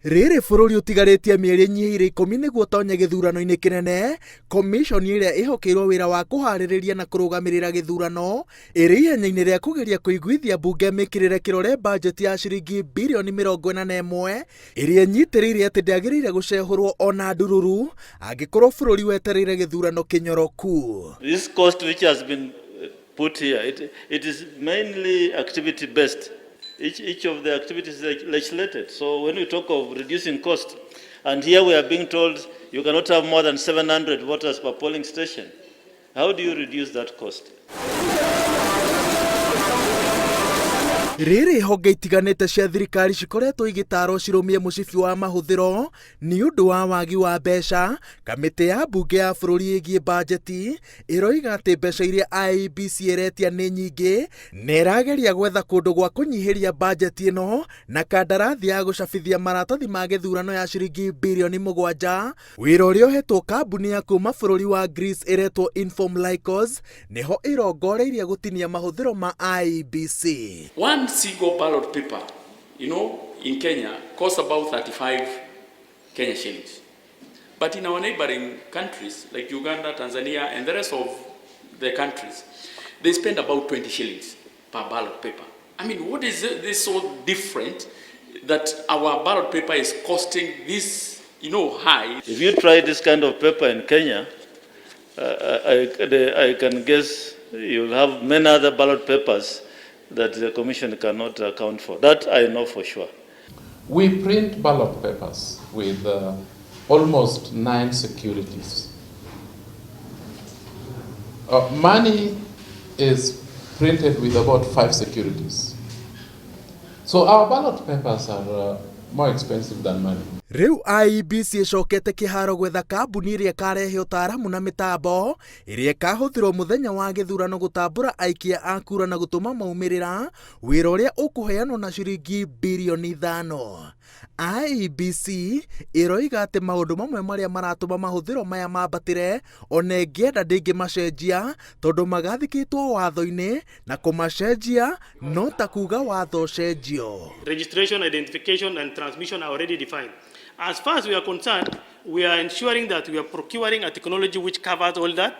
Rĩrĩ bũrũri ũtigarĩtie mĩeri nyihĩire 10 nĩguo tonye gĩthurano-inĩ kĩnene, commission ĩrĩa ĩhokeirwo wĩra wa kũharĩrĩria na kũrũgamĩrĩra gĩthurano ĩrĩ ihenya-inĩ rĩa kũgeria kũiguithia mbunge mĩkĩrĩre kĩrore bajeti ya ciringi birioni 41 ĩrĩa nyitĩrĩire atĩ ndĩagĩrĩire gũcehũrwo ona ndururu angĩkorwo bũrũri wetereire gĩthurano kĩnyoroku. This cost which has been put here, it is mainly activity based. Each of the activities is legislated. So when we talk of reducing cost, and here we are being told you cannot have more than 700 voters per polling station, how do you reduce that cost? Rĩrĩ honge itiganĩte cia thirikari cikoretwo igĩtarwo cirũmie mũcibi wa mahũthĩro nĩ ũndũ wa wagi wa mbeca. Kamĩtĩ ya mbunge ya bũrũri ĩgiĩ bajeti ĩroiga atĩ mbeca iria IEBC ĩretia nĩ nyingĩ na ĩrageria gwetha kũndũ gwa kũnyihĩria bajeti ĩno na kandarathi ya gũcabithia maratathi ma gĩthurano ya ciringi birioni 7. Wĩra ũrĩa ũhetwo kambuni ya kuma bũrũri wa Greece ĩretwo Inform Lycos nĩho ĩrongoreirie gũtinia mahũthĩro ma IEBC. One single ballot paper, in Kenya costs about 35 Kenya shillings. But in our neighboring countries like Uganda, Tanzania, and the rest of the countries, they spend about 20 shillings per ballot paper. I mean, what is this so different that our ballot paper is costing this, high? If you try this kind of paper in Kenya, I can guess you'll have many other ballot papers that the Commission cannot account for. That I know for sure. We print ballot papers with almost 9 securities. Money is printed with about 5 securities. So our ballot papers are more expensive than money. Rĩu IEBC ĩcokete kĩharo gwetha kambuni ĩrĩa ĩkarehe ũtaaramu na mĩtambo ĩrĩa ĩkahũthĩrwo mũthenya wa gĩthurano gũtambũra aikia a kura na gũtũma maumĩrĩra, wĩra ũrĩa ũkũheanwo na ciringi birioni 5. IEBC ĩroiga atĩ maũndũ mamwe marĩa maratũma mahũthĩro maya mambatĩre ona ĩngĩenda ndĩngĩmacenjia tondũ magathĩkĩtwo watho-inĩ na kũmacenjia no ta kuga watho cenjio. Registration, identification and transmission are already defined. As far as we are concerned, we are ensuring that we are procuring a technology which covers all that.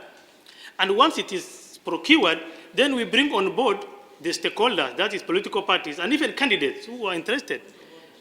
And once it is procured, then we bring on board the stakeholders, that is political parties, and even candidates who are interested.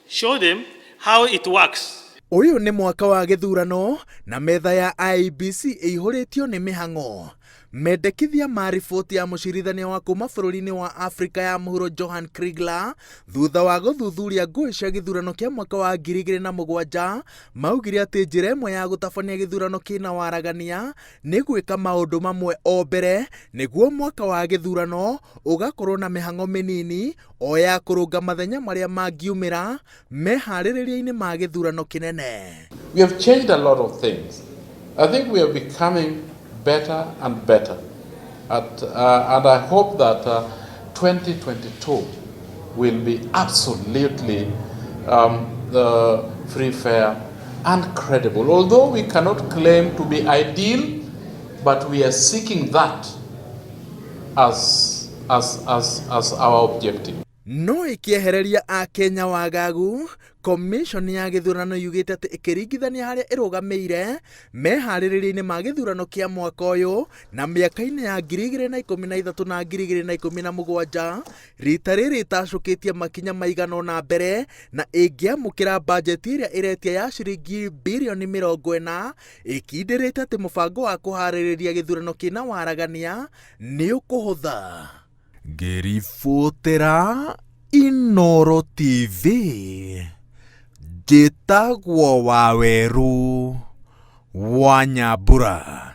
Show them how it works. Ũyũ nĩ mwaka wa gĩthurano na metha ya IEBC ĩihũrĩtio nĩ mĩhang'o. Mendekithia ma riboti ya mũcirithania wa kuma bũrũri-inĩ wa Afrika ya mũhuro Johan Kriegler thutha wa gũthuthuria ngũĩ cia gĩthurano kĩa mwaka wa 2007 maugire atĩ njĩra ĩmwe ya gũtabania gĩthurano kĩna waragania nĩ gwĩka maũndũ mamwe o mbere nĩguo mwaka wa gĩthurano ũgakorwo na mĩhang'o mĩnini o ya kũrũnga mathenya marĩa mangiumĩra meharĩrĩria-inĩ ma gĩthurano kĩnene. We have changed a lot of things. I think we are becoming better and better. And I hope that 2022 will be absolutely free, fair, and credible. Although we cannot claim to be ideal, but we are seeking that as our objective. No ĩkĩehereria a Kenya wagagu, commission ya gĩthurano yugĩte atĩ ĩkĩringithania harĩa ĩrũgamĩire meharĩrĩria-inĩ ma gĩthurano kĩa mwaka ũyũ na mĩaka-inĩ ya 2013 na 2017 rita rĩrĩ ĩtacũkĩtie makinya maigana na mbere na ĩngĩamũkĩra bajeti ĩrĩa ĩretia ya ciringi birioni 40 ĩkindĩrĩte atĩ mũbango wa kũharĩrĩria gĩthurano kĩna waragania nĩ ũkũhũtha. Ngĩribotera Inooro TV, njĩtagwo Waweru wa Nyambura.